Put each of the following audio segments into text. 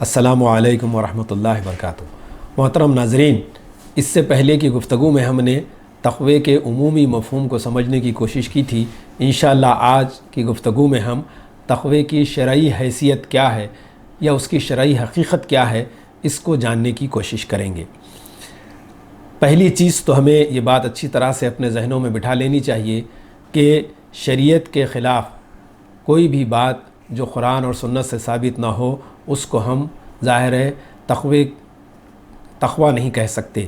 السلام علیکم ورحمۃ اللہ وبرکاتہ۔ محترم ناظرین، اس سے پہلے کی گفتگو میں ہم نے تقوی کے عمومی مفہوم کو سمجھنے کی کوشش کی تھی۔ انشاءاللہ آج کی گفتگو میں ہم تقوی کی شرعی حیثیت کیا ہے یا اس کی شرعی حقیقت کیا ہے، اس کو جاننے کی کوشش کریں گے۔ پہلی چیز تو ہمیں یہ بات اچھی طرح سے اپنے ذہنوں میں بٹھا لینی چاہیے کہ شریعت کے خلاف کوئی بھی بات جو قرآن اور سنت سے ثابت نہ ہو اس کو ہم ظاہر ہے تقوی نہیں کہہ سکتے۔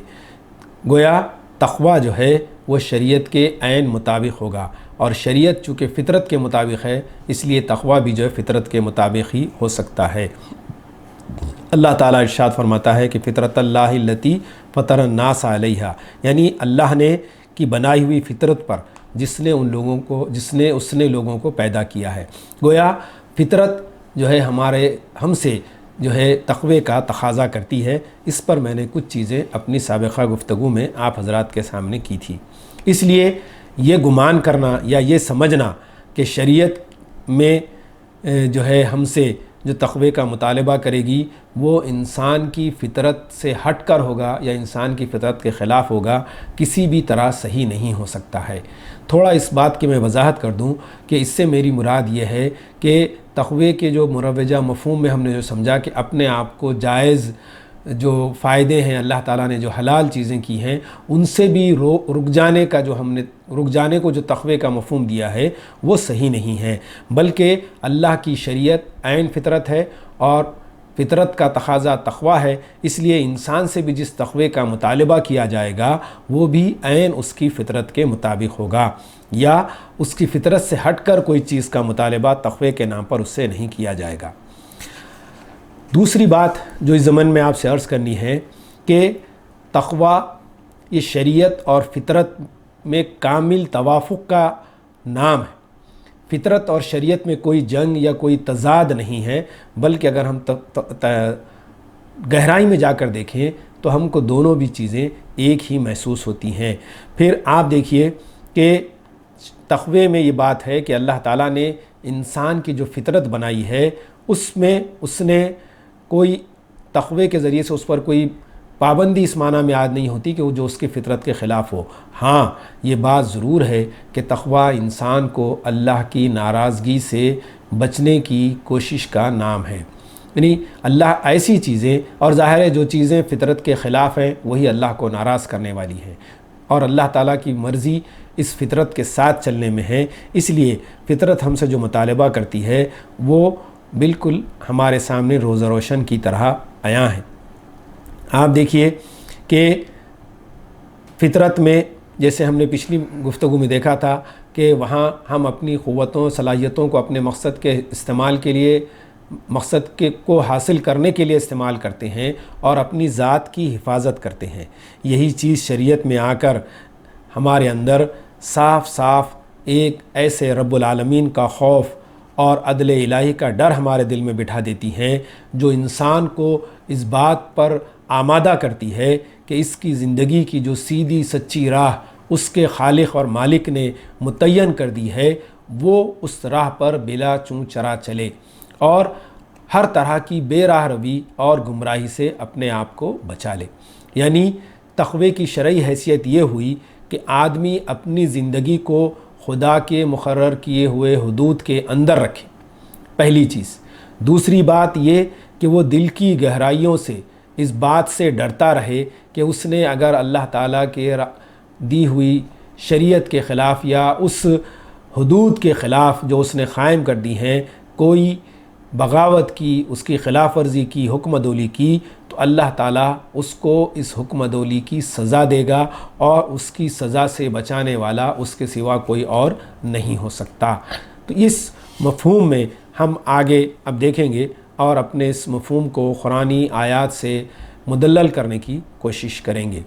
گویا تقوی جو ہے وہ شریعت کے عین مطابق ہوگا، اور شریعت چونکہ فطرت کے مطابق ہے اس لیے تقوی بھی جو ہے فطرت کے مطابق ہی ہو سکتا ہے۔ اللہ تعالیٰ ارشاد فرماتا ہے کہ فطرت اللہ التی فطر الناس علیہا، یعنی اللہ نے کی بنائی ہوئی فطرت پر جس نے اس نے لوگوں کو پیدا کیا ہے۔ گویا فطرت جو ہے ہم سے جو ہے تقوی کا تقاضا کرتی ہے۔ اس پر میں نے کچھ چیزیں اپنی سابقہ گفتگو میں آپ حضرات کے سامنے کی تھی۔ اس لیے یہ گمان کرنا یا یہ سمجھنا کہ شریعت میں جو ہے ہم سے جو تقوی کا مطالبہ کرے گی وہ انسان کی فطرت سے ہٹ کر ہوگا یا انسان کی فطرت کے خلاف ہوگا، کسی بھی طرح صحیح نہیں ہو سکتا ہے۔ تھوڑا اس بات کی میں وضاحت کر دوں کہ اس سے میری مراد یہ ہے کہ تقوی کے جو مروجہ مفہوم میں ہم نے جو سمجھا کہ اپنے آپ کو جائز جو فائدے ہیں اللہ تعالیٰ نے جو حلال چیزیں کی ہیں ان سے بھی رک جانے کو جو تقوی کا مفہوم دیا ہے وہ صحیح نہیں ہے، بلکہ اللہ کی شریعت عین فطرت ہے اور فطرت کا تقاضا تقوی ہے۔ اس لیے انسان سے بھی جس تقوی کا مطالبہ کیا جائے گا وہ بھی عین اس کی فطرت کے مطابق ہوگا، یا اس کی فطرت سے ہٹ کر کوئی چیز کا مطالبہ تقوی کے نام پر اس سے نہیں کیا جائے گا۔ دوسری بات جو اس ضمن میں آپ سے عرض کرنی ہے کہ تقوی یہ شریعت اور فطرت میں کامل توافق کا نام ہے۔ فطرت اور شریعت میں کوئی جنگ یا کوئی تضاد نہیں ہے، بلکہ اگر ہم گہرائی میں جا کر دیکھیں تو ہم کو دونوں بھی چیزیں ایک ہی محسوس ہوتی ہیں۔ پھر آپ دیکھیے کہ تقوی میں یہ بات ہے کہ اللہ تعالیٰ نے انسان کی جو فطرت بنائی ہے اس نے کوئی تقوی کے ذریعے سے اس پر کوئی پابندی اس معنی میں عائد نہیں ہوتی کہ وہ جو اس کی فطرت کے خلاف ہو۔ ہاں، یہ بات ضرور ہے کہ تقوی انسان کو اللہ کی ناراضگی سے بچنے کی کوشش کا نام ہے، یعنی اللہ ایسی چیزیں، اور ظاہر ہے جو چیزیں فطرت کے خلاف ہیں وہی اللہ کو ناراض کرنے والی ہیں، اور اللہ تعالیٰ کی مرضی اس فطرت کے ساتھ چلنے میں ہے۔ اس لیے فطرت ہم سے جو مطالبہ کرتی ہے وہ بالکل ہمارے سامنے روزہ روشن کی طرح عیاں ہے۔ آپ دیکھیے کہ فطرت میں جیسے ہم نے پچھلی گفتگو میں دیکھا تھا کہ وہاں ہم اپنی قوتوں صلاحیتوں کو اپنے مقصد کے استعمال کے لیے کو حاصل کرنے کے لیے استعمال کرتے ہیں اور اپنی ذات کی حفاظت کرتے ہیں۔ یہی چیز شریعت میں آ کر ہمارے اندر صاف صاف ایک ایسے رب العالمین کا خوف اور عدل الہی کا ڈر ہمارے دل میں بٹھا دیتی ہیں، جو انسان کو اس بات پر آمادہ کرتی ہے کہ اس کی زندگی کی جو سیدھی سچی راہ اس کے خالق اور مالک نے متعین کر دی ہے وہ اس راہ پر بلا چوں چرا چلے اور ہر طرح کی بے راہ روی اور گمراہی سے اپنے آپ کو بچا لے۔ یعنی تقوی کی شرعی حیثیت یہ ہوئی کہ آدمی اپنی زندگی کو خدا کے مقرر کیے ہوئے حدود کے اندر رکھے، پہلی چیز۔ دوسری بات یہ کہ وہ دل کی گہرائیوں سے اس بات سے ڈرتا رہے کہ اس نے اگر اللہ تعالیٰ کے دی ہوئی شریعت کے خلاف یا اس حدود کے خلاف جو اس نے قائم کر دی ہیں کوئی بغاوت کی، اس کی خلاف ورزی کی، حکم عدولی کی، تو اللہ تعالیٰ اس کو اس حکم عدولی کی سزا دے گا، اور اس کی سزا سے بچانے والا اس کے سوا کوئی اور نہیں ہو سکتا۔ تو اس مفہوم میں ہم آگے اب دیکھیں گے اور اپنے اس مفہوم کو قرآنی آیات سے مدلل کرنے کی کوشش کریں گے۔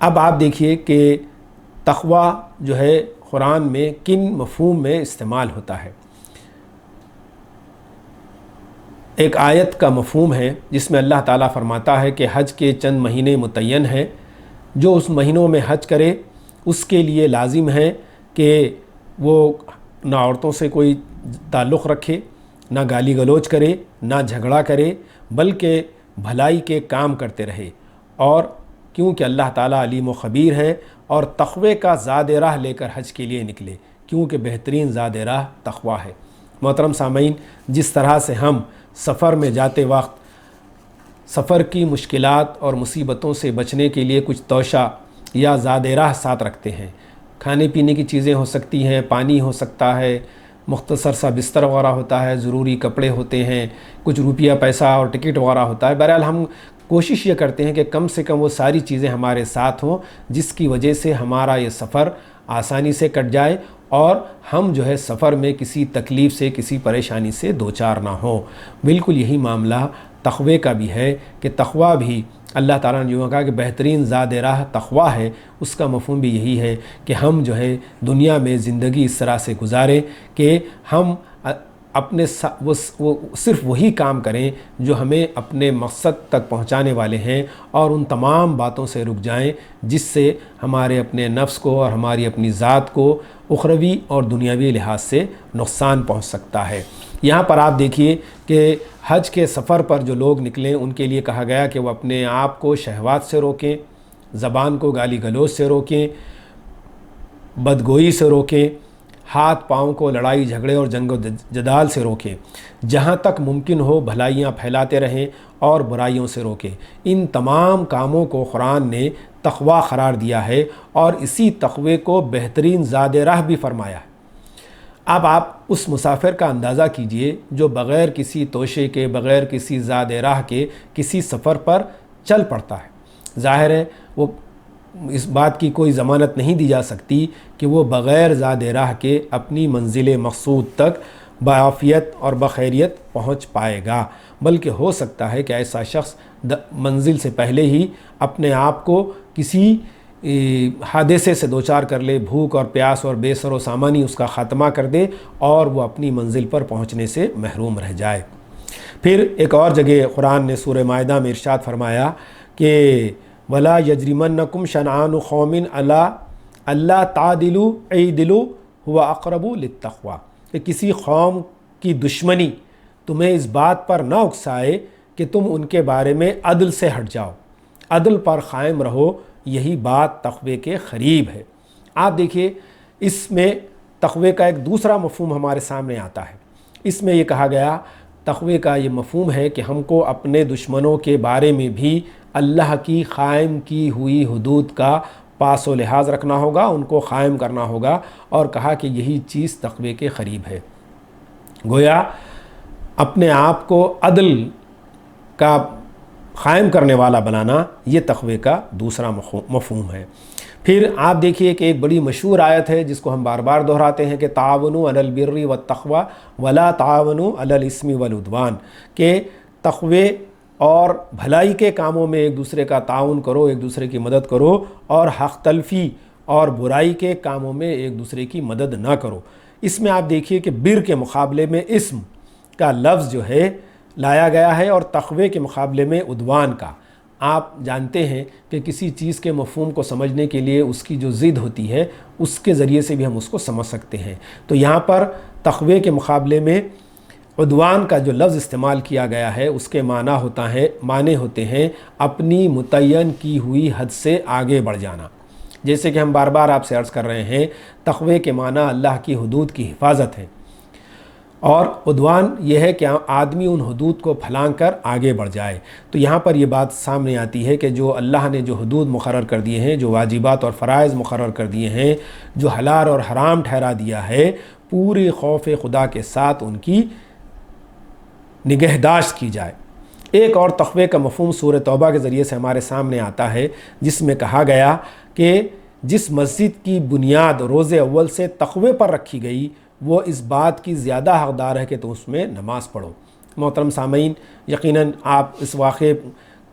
اب آپ دیکھیے کہ تقوی جو ہے قرآن میں کن مفہوم میں استعمال ہوتا ہے۔ ایک آیت کا مفہوم ہے جس میں اللہ تعالیٰ فرماتا ہے کہ حج کے چند مہینے متعین ہیں، جو اس مہینوں میں حج کرے اس کے لیے لازم ہے کہ وہ نہ عورتوں سے کوئی تعلق رکھے، نہ گالی گلوچ کرے، نہ جھگڑا کرے، بلکہ بھلائی کے کام کرتے رہے، اور کیونکہ اللہ تعالیٰ علیم و خبیر ہے، اور تقوی کا زاد راہ لے کر حج کے لیے نکلے، کیونکہ بہترین زاد راہ تقوی ہے۔ محترم سامعین، جس طرح سے ہم سفر میں جاتے وقت سفر کی مشکلات اور مصیبتوں سے بچنے کے لیے کچھ توشہ یا زاد راہ ساتھ رکھتے ہیں، کھانے پینے کی چیزیں ہو سکتی ہیں، پانی ہو سکتا ہے، مختصر سا بستر وغیرہ ہوتا ہے، ضروری کپڑے ہوتے ہیں، کچھ روپیہ پیسہ اور ٹکٹ وغیرہ ہوتا ہے۔ بہرحال ہم کوشش یہ کرتے ہیں کہ کم سے کم وہ ساری چیزیں ہمارے ساتھ ہوں، جس کی وجہ سے ہمارا یہ سفر آسانی سے کٹ جائے اور ہم جو ہے سفر میں کسی تکلیف سے، کسی پریشانی سے دوچار نہ ہوں۔ بالکل یہی معاملہ تقوی کا بھی ہے کہ تقوی بھی اللہ تعالیٰ نے جو کہا کہ بہترین زاد راہ تقوی ہے، اس کا مفہوم بھی یہی ہے کہ ہم جو ہے دنیا میں زندگی اس طرح سے گزاریں کہ ہم اپنے وہ صرف وہی کام کریں جو ہمیں اپنے مقصد تک پہنچانے والے ہیں، اور ان تمام باتوں سے رک جائیں جس سے ہمارے اپنے نفس کو اور ہماری اپنی ذات کو اخروی اور دنیاوی لحاظ سے نقصان پہنچ سکتا ہے۔ یہاں پر آپ دیکھیے کہ حج کے سفر پر جو لوگ نکلیں ان کے لیے کہا گیا کہ وہ اپنے آپ کو شہوات سے روکیں، زبان کو گالی گلوچ سے روکیں، بدگوئی سے روکیں، ہاتھ پاؤں کو لڑائی جھگڑے اور جنگ و جدال سے روکیں، جہاں تک ممکن ہو بھلائیاں پھیلاتے رہیں اور برائیوں سے روکیں۔ ان تمام کاموں کو قرآن نے تقوی قرار دیا ہے، اور اسی تقوی کو بہترین زاد راہ بھی فرمایا ہے۔ اب آپ اس مسافر کا اندازہ کیجئے جو بغیر کسی توشے کے، بغیر کسی زاد راہ کے کسی سفر پر چل پڑتا ہے۔ ظاہر ہے وہ اس بات کی کوئی ضمانت نہیں دی جا سکتی کہ وہ بغیر زاد راہ کے اپنی منزل مقصود تک بعافیت اور بخیریت پہنچ پائے گا، بلکہ ہو سکتا ہے کہ ایسا شخص منزل سے پہلے ہی اپنے آپ کو کسی حادثے سے دوچار کر لے، بھوک اور پیاس اور بے سر و سامانی اس کا خاتمہ کر دے، اور وہ اپنی منزل پر پہنچنے سے محروم رہ جائے۔ پھر ایک اور جگہ قرآن نے سورہ مائدہ میں ارشاد فرمایا کہ وَلَا يَجْرِمَنَّكُمْ شَنْآنُ قَوْمٍ عَلَىٰ أَلَّا تَعْدِلُوا اعْدِلُوا هُوَ أَقْرَبُ لِلتَّقْوَىٰ، کہ کسی قوم کی دشمنی تمہیں اس بات پر نہ اکسائے کہ تم ان کے بارے میں عدل سے ہٹ جاؤ، عدل پر قائم رہو، یہی بات تقوی کے قریب ہے۔ آپ دیکھیے اس میں تقوی کا ایک دوسرا مفہوم ہمارے سامنے آتا ہے۔ اس میں یہ کہا گیا، تقوی کا یہ مفہوم ہے کہ ہم کو اپنے دشمنوں کے بارے میں بھی اللہ کی قائم کی ہوئی حدود کا پاس و لحاظ رکھنا ہوگا، ان کو قائم کرنا ہوگا، اور کہا کہ یہی چیز تقوی کے قریب ہے۔ گویا اپنے آپ کو عدل کا قائم کرنے والا بنانا یہ تقوی کا دوسرا مفہوم ہے۔ پھر آپ دیکھیے کہ ایک بڑی مشہور آیت ہے جس کو ہم بار بار دہراتے ہیں کہ تعاونوا علی البر والتقوی ولا تعاونوا علی الاسم والعدوان، کہ تقوی اور بھلائی کے کاموں میں ایک دوسرے کا تعاون کرو، ایک دوسرے کی مدد کرو، اور حق تلفی اور برائی کے کاموں میں ایک دوسرے کی مدد نہ کرو۔ اس میں آپ دیکھیے کہ بر کے مقابلے میں اسم کا لفظ جو ہے لایا گیا ہے، اور تقوی کے مقابلے میں عدوان کا۔ آپ جانتے ہیں کہ کسی چیز کے مفہوم کو سمجھنے کے لیے اس کی جو ضد ہوتی ہے اس کے ذریعے سے بھی ہم اس کو سمجھ سکتے ہیں۔ تو یہاں پر تقوی کے مقابلے میں عدوان کا جو لفظ استعمال کیا گیا ہے اس کے معنی ہوتے ہیں اپنی متعین کی ہوئی حد سے آگے بڑھ جانا۔ جیسے کہ ہم بار بار آپ سے عرض کر رہے ہیں، تقوی کے معنی اللہ کی حدود کی حفاظت ہے، اور عدوان یہ ہے کہ آدمی ان حدود کو پھلانگ کر آگے بڑھ جائے۔ تو یہاں پر یہ بات سامنے آتی ہے کہ جو اللہ نے جو حدود مقرر کر دیے ہیں، جو واجبات اور فرائض مقرر کر دیے ہیں، جو حلال اور حرام ٹھہرا دیا ہے، پورے خوف خدا کے ساتھ ان کی نگہداشت کی جائے۔ ایک اور تقوی کا مفہوم سورہ توبہ کے ذریعے سے ہمارے سامنے آتا ہے، جس میں کہا گیا کہ جس مسجد کی بنیاد روز اول سے تقوی پر رکھی گئی، وہ اس بات کی زیادہ حقدار ہے کہ تم اس میں نماز پڑھو۔ محترم سامعین، یقیناً آپ اس واقعے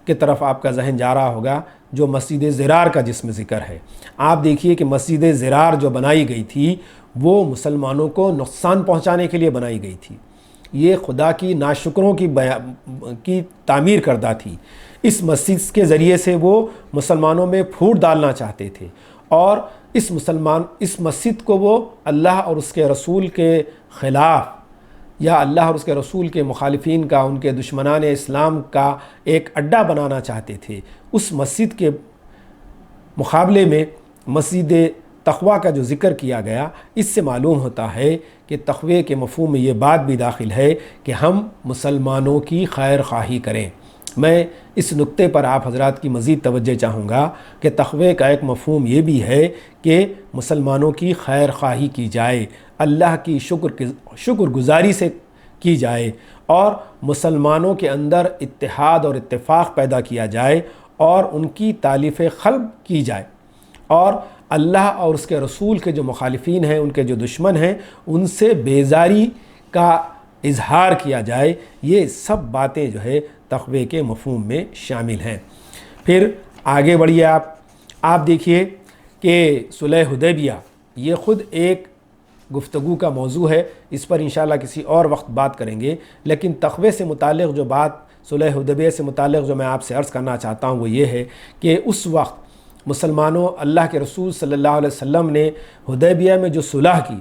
کی طرف آپ کا ذہن جا رہا ہوگا جو مسجد زرار کا جس میں ذکر ہے۔ آپ دیکھیے کہ مسجد زرار جو بنائی گئی تھی وہ مسلمانوں کو نقصان پہنچانے کے لیے بنائی گئی تھی۔ یہ خدا کی ناشکروں کی تعمیر کردہ تھی۔ اس مسجد کے ذریعے سے وہ مسلمانوں میں پھوٹ ڈالنا چاہتے تھے، اور اس مسجد کو وہ اللہ اور اس کے رسول کے خلاف یا اللہ اور اس کے رسول کے مخالفین کا، ان کے دشمنان اسلام کا ایک اڈا بنانا چاہتے تھے، اس مسجد کے مقابلے میں مسجد تقویٰ کا جو ذکر کیا گیا، اس سے معلوم ہوتا ہے کہ تقوی کے مفہوم میں یہ بات بھی داخل ہے کہ ہم مسلمانوں کی خیر خواہی کریں۔ میں اس نقطے پر آپ حضرات کی مزید توجہ چاہوں گا کہ تقوی کا ایک مفہوم یہ بھی ہے کہ مسلمانوں کی خیر خواہی کی جائے، اللہ کی شکر گزاری سے کی جائے، اور مسلمانوں کے اندر اتحاد اور اتفاق پیدا کیا جائے اور ان کی تالیف قلب کی جائے، اور اللہ اور اس کے رسول کے جو مخالفین ہیں، ان کے جو دشمن ہیں، ان سے بیزاری کا اظہار کیا جائے۔ یہ سب باتیں جو ہے تقوی کے مفہوم میں شامل ہیں۔ پھر آگے بڑھیے آپ دیکھیے کہ صلح حدیبیہ یہ خود ایک گفتگو کا موضوع ہے، اس پر انشاءاللہ کسی اور وقت بات کریں گے، لیکن تقوی سے متعلق جو بات، صلح حدیبیہ سے متعلق جو میں آپ سے عرض کرنا چاہتا ہوں وہ یہ ہے کہ اس وقت مسلمانوں، اللہ کے رسول صلی اللہ علیہ وسلم نے حدیبیہ میں جو صلح کی،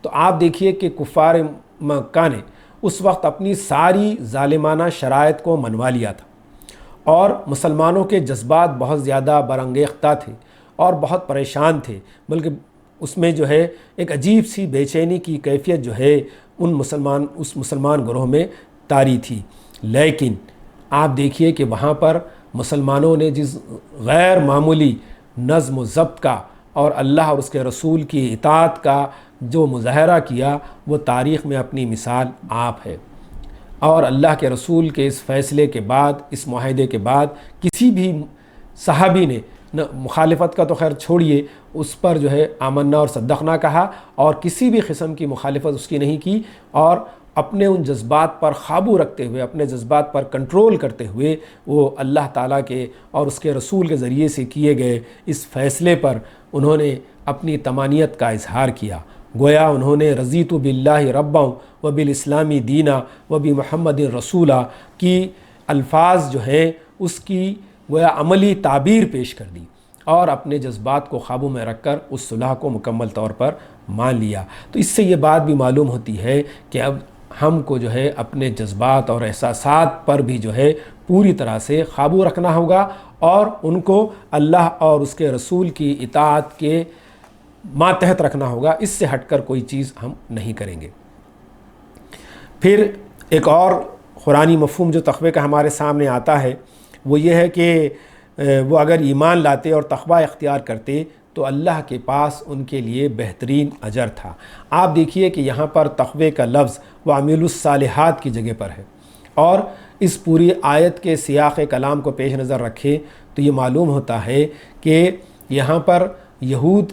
تو آپ دیکھیے کہ کفار مکہ نے اس وقت اپنی ساری ظالمانہ شرائط کو منوا لیا تھا، اور مسلمانوں کے جذبات بہت زیادہ برانگیختہ تھے اور بہت پریشان تھے، بلکہ اس میں جو ہے ایک عجیب سی بے چینی کی کیفیت جو ہے اس مسلمان گروہ میں طاری تھی۔ لیکن آپ دیکھیے کہ وہاں پر مسلمانوں نے جس غیر معمولی نظم و ضبط کا اور اللہ اور اس کے رسول کی اطاعت کا جو مظاہرہ کیا، وہ تاریخ میں اپنی مثال آپ ہے۔ اور اللہ کے رسول کے اس فیصلے کے بعد، اس معاہدے کے بعد، کسی بھی صحابی نے مخالفت کا تو خیر چھوڑیے، اس پر جو ہے آمنا اور صدقنا کہا، اور کسی بھی قسم کی مخالفت اس کی نہیں کی، اور اپنے ان جذبات پر قابو رکھتے ہوئے، اپنے جذبات پر کنٹرول کرتے ہوئے، وہ اللہ تعالیٰ کے اور اس کے رسول کے ذریعے سے کیے گئے اس فیصلے پر انہوں نے اپنی تمانیت کا اظہار کیا۔ گویا انہوں نے رضیت باللہ ربا و بالاسلامی دینا و بمحمد رسولہ کی الفاظ جو ہیں اس کی گویا عملی تعبیر پیش کر دی، اور اپنے جذبات کو قابو میں رکھ کر اس صلح کو مکمل طور پر مان لیا۔ تو اس سے یہ بات بھی معلوم ہوتی ہے کہ اب ہم کو جو ہے اپنے جذبات اور احساسات پر بھی جو ہے پوری طرح سے قابو رکھنا ہوگا، اور ان کو اللہ اور اس کے رسول کی اطاعت کے ماتحت رکھنا ہوگا۔ اس سے ہٹ کر کوئی چیز ہم نہیں کریں گے۔ پھر ایک اور قرآنی مفہوم جو تقوی کا ہمارے سامنے آتا ہے وہ یہ ہے کہ وہ اگر ایمان لاتے اور تقوی اختیار کرتے تو اللہ کے پاس ان کے لیے بہترین اجر تھا۔ آپ دیکھیے کہ یہاں پر تقوی کا لفظ وَعَمِلُوا الصَّالِحَاتِ کی جگہ پر ہے، اور اس پوری آیت کے سیاق کلام کو پیش نظر رکھیں تو یہ معلوم ہوتا ہے کہ یہاں پر یہود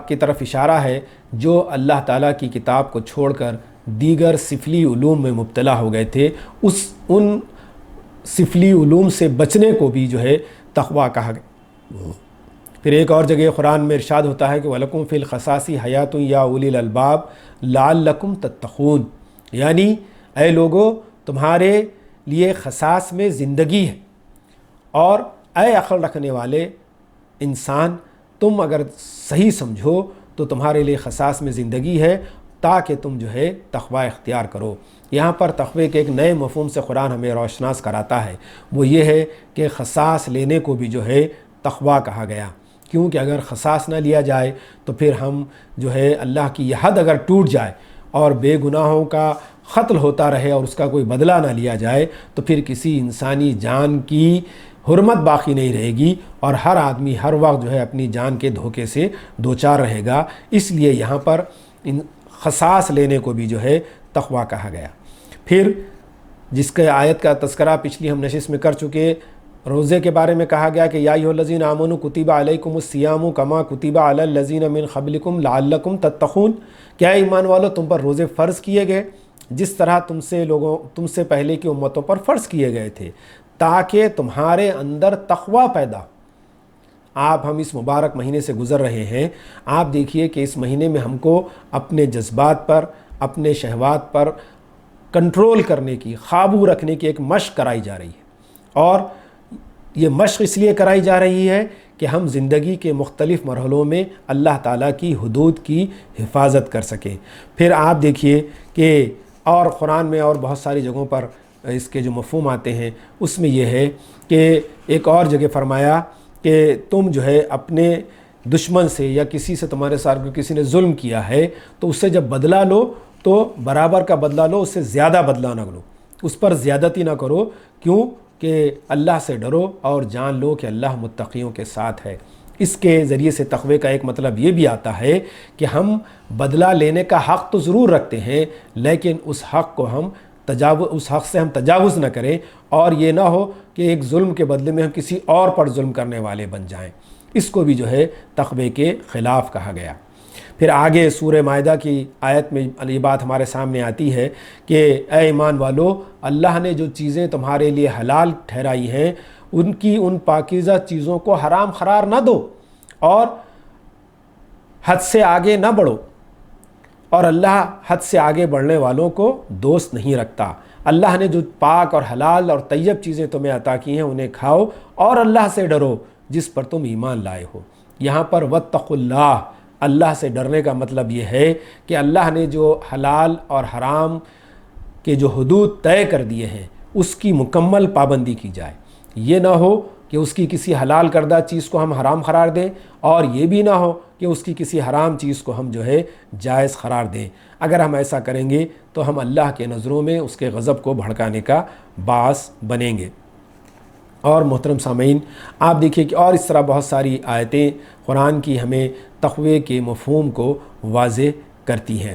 کی طرف اشارہ ہے جو اللہ تعالیٰ کی کتاب کو چھوڑ کر دیگر سفلی علوم میں مبتلا ہو گئے تھے۔ ان سفلی علوم سے بچنے کو بھی جو ہے تقوی کہا گیا۔ پھر ایک اور جگہ قرآن میں ارشاد ہوتا ہے کہ وَلَكُمْ فِي الْقَصَاصِ حَيَاةٌ يَا أُولِي الْأَلْبَابِ لَعَلَّكُمْ تَتَّقُونَ، یعنی اے لوگو تمہارے لیے قصاص میں زندگی ہے، اور اے عقل رکھنے والے انسان تم اگر صحیح سمجھو تو تمہارے لیے قصاص میں زندگی ہے تاکہ تم جو ہے تقوی اختیار کرو۔ یہاں پر تقوی کے ایک نئے مفہوم سے قرآن ہمیں روشناس کراتا ہے، وہ یہ ہے کہ قصاص لینے کو بھی جو ہے تقوی کہا گیا، کیونکہ اگر قصاص نہ لیا جائے تو پھر ہم جو ہے اللہ کی یہ حد اگر ٹوٹ جائے اور بے گناہوں کا قتل ہوتا رہے اور اس کا کوئی بدلہ نہ لیا جائے تو پھر کسی انسانی جان کی حرمت باقی نہیں رہے گی، اور ہر آدمی ہر وقت جو ہے اپنی جان کے دھوکے سے دوچار رہے گا۔ اس لیے یہاں پر قصاص لینے کو بھی جو ہے تقوی کہا گیا۔ پھر جس کے آیت کا تذکرہ پچھلی ہم نشست میں کر چکے، روزے کے بارے میں کہا گیا کہ یا ایھا الذین آمنوا کتب علیکم الصیام کما کتب علی الذین من قبلکم لعلکم تتقون، کیا ایمان والو تم پر روزے فرض کیے گئے جس طرح تم سے پہلے کی امتوں پر فرض کیے گئے تھے تاکہ تمہارے اندر تقوی پیدا۔ ہم اس مبارک مہینے سے گزر رہے ہیں، آپ دیکھیے کہ اس مہینے میں ہم کو اپنے جذبات پر، اپنے شہوات پر کنٹرول کرنے کی، قابو رکھنے کی ایک مشق کرائی جا رہی ہے، اور یہ مشق اس لیے کرائی جا رہی ہے کہ ہم زندگی کے مختلف مرحلوں میں اللہ تعالیٰ کی حدود کی حفاظت کر سکیں۔ پھر آپ دیکھیے کہ اور قرآن میں اور بہت ساری جگہوں پر اس کے جو مفہوم آتے ہیں اس میں یہ ہے کہ ایک اور جگہ فرمایا کہ تم جو ہے اپنے دشمن سے یا کسی سے تمہارے ساتھ کسی نے ظلم کیا ہے تو اس سے جب بدلہ لو تو برابر کا بدلہ لو، اس سے زیادہ بدلہ نہ لو، اس پر زیادتی نہ کرو، کیوں کہ اللہ سے ڈرو اور جان لو کہ اللہ متقیوں کے ساتھ ہے۔ اس کے ذریعے سے تقوی کا ایک مطلب یہ بھی آتا ہے کہ ہم بدلہ لینے کا حق تو ضرور رکھتے ہیں، لیکن اس حق سے ہم تجاوز نہ کریں، اور یہ نہ ہو کہ ایک ظلم کے بدلے میں ہم کسی اور پر ظلم کرنے والے بن جائیں۔ اس کو بھی جو ہے تقوی کے خلاف کہا گیا۔ پھر آگے سورہ مائدہ کی آیت میں یہ بات ہمارے سامنے آتی ہے کہ اے ایمان والو، اللہ نے جو چیزیں تمہارے لیے حلال ٹھہرائی ہیں ان پاکیزہ چیزوں کو حرام قرار نہ دو اور حد سے آگے نہ بڑھو، اور اللہ حد سے آگے بڑھنے والوں کو دوست نہیں رکھتا۔ اللہ نے جو پاک اور حلال اور طیب چیزیں تمہیں عطا کی ہیں انہیں کھاؤ اور اللہ سے ڈرو جس پر تم ایمان لائے ہو۔ یہاں پر واتقوا اللہ، اللہ سے ڈرنے کا مطلب یہ ہے کہ اللہ نے جو حلال اور حرام کے جو حدود طے کر دیے ہیں اس کی مکمل پابندی کی جائے۔ یہ نہ ہو کہ اس کی کسی حلال کردہ چیز کو ہم حرام قرار دیں، اور یہ بھی نہ ہو کہ اس کی کسی حرام چیز کو ہم جو ہے جائز قرار دیں۔ اگر ہم ایسا کریں گے تو ہم اللہ کے نظروں میں اس کے غضب کو بھڑکانے کا باعث بنیں گے۔ اور محترم سامعین، آپ دیکھیے کہ اور اس طرح بہت ساری آیتیں قرآن کی ہمیں تقوی کے مفہوم کو واضح کرتی ہیں۔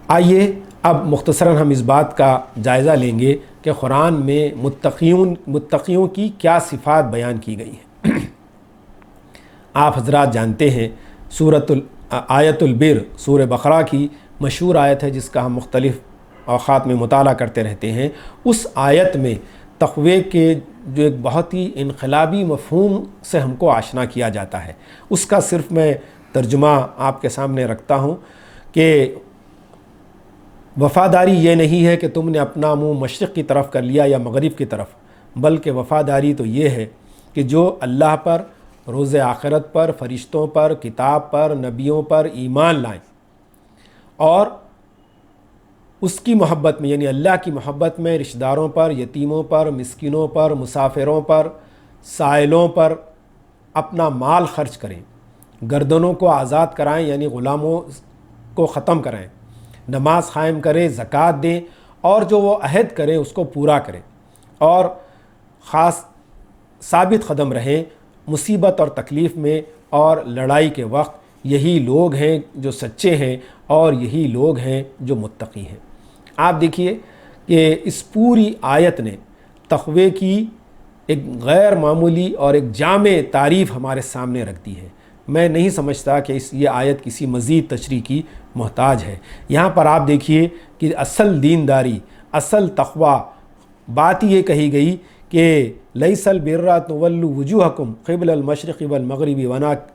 آئیے اب مختصراً ہم اس بات کا جائزہ لیں گے کہ قرآن میں متقیوں کی کیا صفات بیان کی گئی ہیں۔ آپ حضرات جانتے ہیں آیت البر سورہ بقرہ کی مشہور آیت ہے جس کا ہم مختلف اوقات میں مطالعہ کرتے رہتے ہیں۔ اس آیت میں تقوی کے جو ایک بہت ہی انقلابی مفہوم سے ہم کو آشنا کیا جاتا ہے، اس کا صرف میں ترجمہ آپ کے سامنے رکھتا ہوں کہ وفاداری یہ نہیں ہے کہ تم نے اپنا منہ مشرق کی طرف کر لیا یا مغرب کی طرف، بلکہ وفاداری تو یہ ہے کہ جو اللہ پر، روز آخرت پر، فرشتوں پر، کتاب پر، نبیوں پر ایمان لائیں اور اس کی محبت میں، یعنی اللہ کی محبت میں رشتہ داروں پر، یتیموں پر، مسکینوں پر، مسافروں پر، سائلوں پر اپنا مال خرچ کریں، گردنوں کو آزاد کرائیں یعنی غلاموں کو ختم کرائیں، نماز قائم کریں، زکوٰۃ دیں، اور جو وہ عہد کریں اس کو پورا کریں، اور خاص ثابت قدم رہیں مصیبت اور تکلیف میں اور لڑائی کے وقت۔ یہی لوگ ہیں جو سچے ہیں اور یہی لوگ ہیں جو متقی ہیں۔ آپ دیکھیے کہ اس پوری آیت نے تقوی کی ایک غیر معمولی اور ایک جامع تعریف ہمارے سامنے رکھ دی ہے۔ میں نہیں سمجھتا کہ یہ آیت کسی مزید تشریح کی محتاج ہے۔ یہاں پر آپ دیکھیے کہ اصل دینداری، اصل تقوی بات یہ کہی گئی کہ لیس البر ان تولوا وجوہکم قبل المشرق والمغرب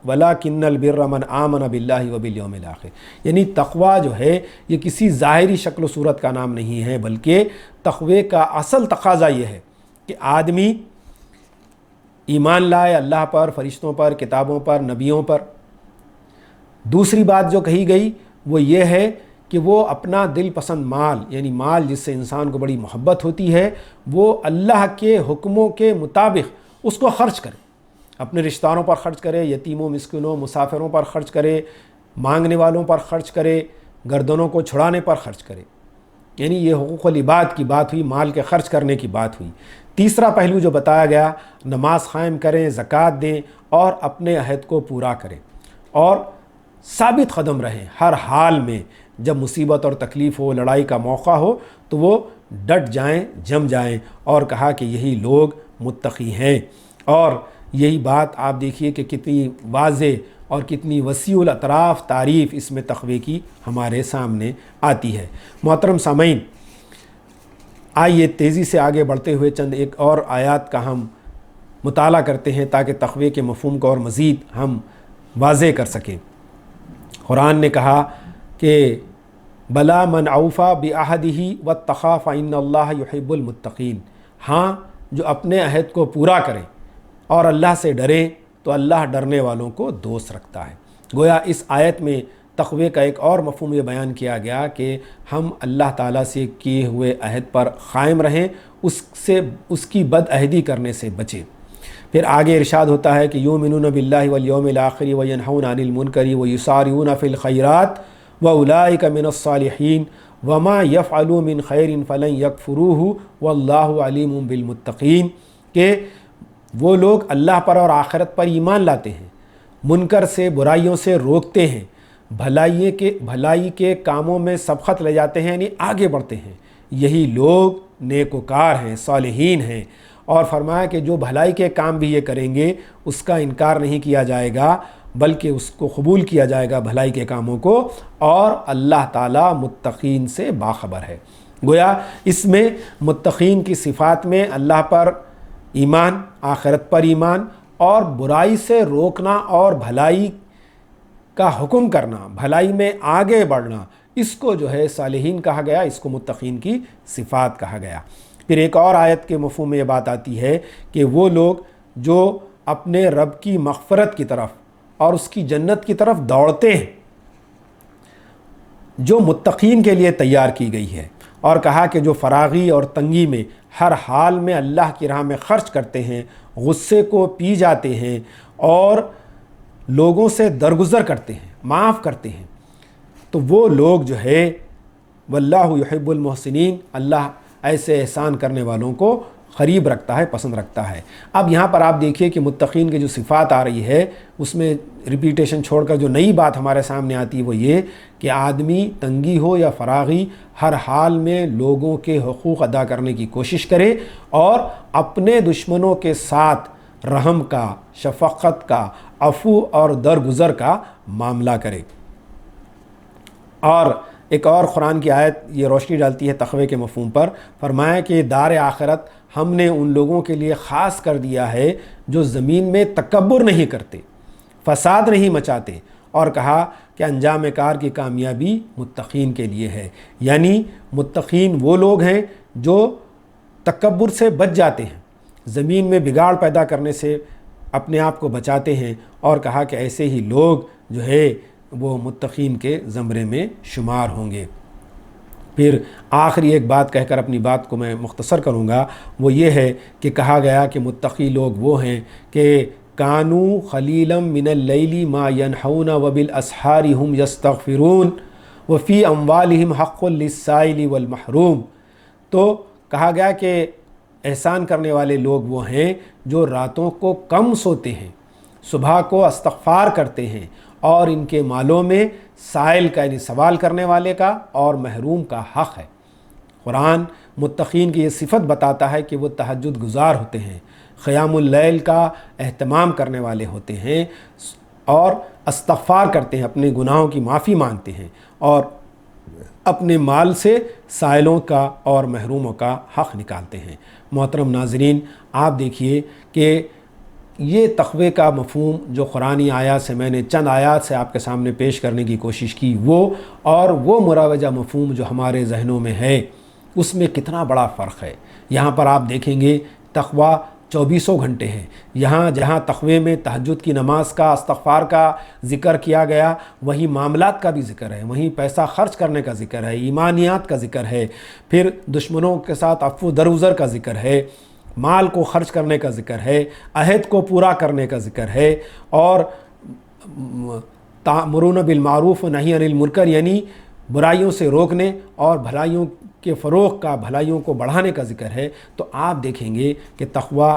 ولکن البر من آمن باللہ وبالیوم الآخر، یعنی تقوی جو ہے یہ کسی ظاہری شکل و صورت کا نام نہیں ہے، بلکہ تقوی کا اصل تقاضا یہ ہے کہ آدمی ایمان لائے اللہ پر، فرشتوں پر، کتابوں پر، نبیوں پر۔ دوسری بات جو کہی گئی وہ یہ ہے کہ وہ اپنا دل پسند مال، یعنی مال جس سے انسان کو بڑی محبت ہوتی ہے، وہ اللہ کے حکموں کے مطابق اس کو خرچ کرے، اپنے رشتہ داروں پر خرچ کرے، یتیموں، مسکینوں، مسافروں پر خرچ کرے، مانگنے والوں پر خرچ کرے، گردنوں کو چھڑانے پر خرچ کرے۔ یعنی یہ حقوق العباد کی بات ہوئی، مال کے خرچ کرنے کی بات ہوئی۔ تیسرا پہلو جو بتایا گیا، نماز قائم کریں، زکوٰۃ دیں اور اپنے عہد کو پورا کریں، اور ثابت قدم رہیں ہر حال میں۔ جب مصیبت اور تکلیف ہو، لڑائی کا موقع ہو تو وہ ڈٹ جائیں، جم جائیں، اور کہا کہ یہی لوگ متقی ہیں۔ اور یہی بات آپ دیکھیے کہ کتنی واضح اور کتنی وسیع الاطراف تعریف اس میں تقوی کی ہمارے سامنے آتی ہے۔ محترم سامعین، آئیے تیزی سے آگے بڑھتے ہوئے چند ایک اور آیات کا ہم مطالعہ کرتے ہیں تاکہ تقوی کے مفہوم کو اور مزید ہم واضح کر سکیں۔ قرآن نے کہا کہ بلا من اوفا بعہدہ واتقی فإن اللہ یحب المتقین، ہاں جو اپنے عہد کو پورا کریں اور اللہ سے ڈریں تو اللہ ڈرنے والوں کو دوست رکھتا ہے۔ گویا اس آیت میں تقوی کا ایک اور مفہوم یہ بیان کیا گیا کہ ہم اللہ تعالیٰ سے کیے ہوئے عہد پر قائم رہیں، اس کی بد عہدی کرنے سے بچیں۔ پھر آگے ارشاد ہوتا ہے کہ یؤمنون باللہ والیوم الآخر وینہون عن المنکر ویسارعون فی الخیرات واولئک من الصالحین وما یفعلوا من خیر فلن یکفروہ واللہ علیم بالمتقین، کہ وہ لوگ اللہ پر اور آخرت پر ایمان لاتے ہیں، منکر سے برائیوں سے روکتے ہیں، بھلائی کے کاموں میں سبقت لے جاتے ہیں، یعنی آگے بڑھتے ہیں، یہی لوگ نیکوکار ہیں، صالحین ہیں۔ اور فرمایا کہ جو بھلائی کے کام بھی یہ کریں گے اس کا انکار نہیں کیا جائے گا بلکہ اس کو قبول کیا جائے گا بھلائی کے کاموں کو، اور اللہ تعالیٰ متقین سے باخبر ہے۔ گویا اس میں متقین کی صفات میں اللہ پر ایمان، آخرت پر ایمان، اور برائی سے روکنا اور بھلائی کا حکم کرنا، بھلائی میں آگے بڑھنا، اس کو جو ہے صالحین کہا گیا، اس کو متقین کی صفات کہا گیا۔ پھر ایک اور آیت کے مفہوم میں یہ بات آتی ہے کہ وہ لوگ جو اپنے رب کی مغفرت کی طرف اور اس کی جنت کی طرف دوڑتے ہیں، جو متقین کے لیے تیار کی گئی ہے، اور کہا کہ جو فراغی اور تنگی میں ہر حال میں اللہ کی راہ میں خرچ کرتے ہیں، غصے کو پی جاتے ہیں اور لوگوں سے درگزر کرتے ہیں، معاف کرتے ہیں، تو وہ لوگ جو ہے واللہ یحب المحسنین، اللہ ایسے احسان کرنے والوں کو قریب رکھتا ہے، پسند رکھتا ہے۔ اب یہاں پر آپ دیکھیے کہ متقین کی جو صفات آ رہی ہے اس میں ریپیٹیشن چھوڑ کر جو نئی بات ہمارے سامنے آتی ہے وہ یہ کہ آدمی تنگی ہو یا فراغی ہر حال میں لوگوں کے حقوق ادا کرنے کی کوشش کرے اور اپنے دشمنوں کے ساتھ رحم کا، شفقت کا، عفو اور درگزر کا معاملہ کرے۔ اور ایک اور قرآن کی آیت یہ روشنی ڈالتی ہے تقوی کے مفہوم پر، فرمایا کہ دار آخرت ہم نے ان لوگوں کے لیے خاص کر دیا ہے جو زمین میں تکبر نہیں کرتے، فساد نہیں مچاتے، اور کہا کہ انجام کار کی کامیابی متقین کے لیے ہے، یعنی متقین وہ لوگ ہیں جو تکبر سے بچ جاتے ہیں، زمین میں بگاڑ پیدا کرنے سے اپنے آپ کو بچاتے ہیں، اور کہا کہ ایسے ہی لوگ جو ہے وہ متقین کے زمرے میں شمار ہوں گے۔ پھر آخری ایک بات کہہ کر اپنی بات کو میں مختصر کروں گا، وہ یہ ہے کہ کہا گیا کہ متقی لوگ وہ ہیں کہ کانوا قلیلا من اللیل ما ینہون وبالاسحار هم یستغفرون وفی اموالہم حق للسائل والمحروم۔ تو کہا گیا کہ احسان کرنے والے لوگ وہ ہیں جو راتوں کو کم سوتے ہیں، صبح کو استغفار کرتے ہیں، اور ان کے مالوں میں سائل کا یعنی سوال کرنے والے کا اور محروم کا حق ہے۔ قرآن متقین کی یہ صفت بتاتا ہے کہ وہ تہجد گزار ہوتے ہیں، قیام اللیل کا اہتمام کرنے والے ہوتے ہیں، اور استغفار کرتے ہیں، اپنے گناہوں کی معافی مانگتے ہیں، اور اپنے مال سے سائلوں کا اور محروموں کا حق نکالتے ہیں۔ محترم ناظرین، آپ دیکھیے کہ یہ تقوی کا مفہوم جو قرآنی آیات سے میں نے چند آیات سے آپ کے سامنے پیش کرنے کی کوشش کی، وہ مروجہ مفہوم جو ہمارے ذہنوں میں ہے اس میں کتنا بڑا فرق ہے۔ یہاں پر آپ دیکھیں گے تقوی 24 گھنٹے ہے، یہاں جہاں تقوی میں تہجد کی نماز کا، استغفار کا ذکر کیا گیا، وہیں معاملات کا بھی ذکر ہے، وہیں پیسہ خرچ کرنے کا ذکر ہے، ایمانیات کا ذکر ہے، پھر دشمنوں کے ساتھ عفو درگزر کا ذکر ہے، مال کو خرچ کرنے کا ذکر ہے، عہد کو پورا کرنے کا ذکر ہے، اور تأمرون بالمعروف و نہی عن المنکر یعنی برائیوں سے روکنے اور بھلائیوں کے فروغ کا، بھلائیوں کو بڑھانے کا ذکر ہے۔ تو آپ دیکھیں گے کہ تقوی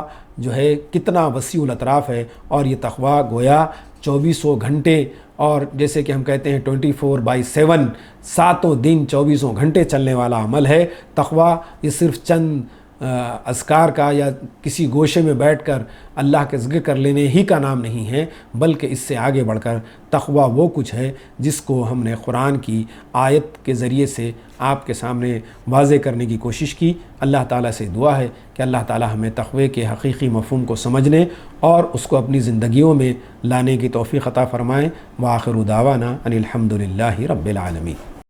جو ہے کتنا وسیع الاطراف ہے، اور یہ تقوی گویا 24 گھنٹے، اور جیسے کہ ہم کہتے ہیں 24/7 ساتوں دن 24 گھنٹے چلنے والا عمل ہے۔ تقوی یہ صرف چند اذکار کا یا کسی گوشے میں بیٹھ کر اللہ کے ذکر کر لینے ہی کا نام نہیں ہے، بلکہ اس سے آگے بڑھ کر تقوی وہ کچھ ہے جس کو ہم نے قرآن کی آیت کے ذریعے سے آپ کے سامنے واضح کرنے کی کوشش کی۔ اللہ تعالیٰ سے دعا ہے کہ اللہ تعالیٰ ہمیں تقوی کے حقیقی مفہوم کو سمجھنے اور اس کو اپنی زندگیوں میں لانے کی توفیق عطا فرمائیں۔ وآخر دعوانا ان الحمد للہ رب العالمین۔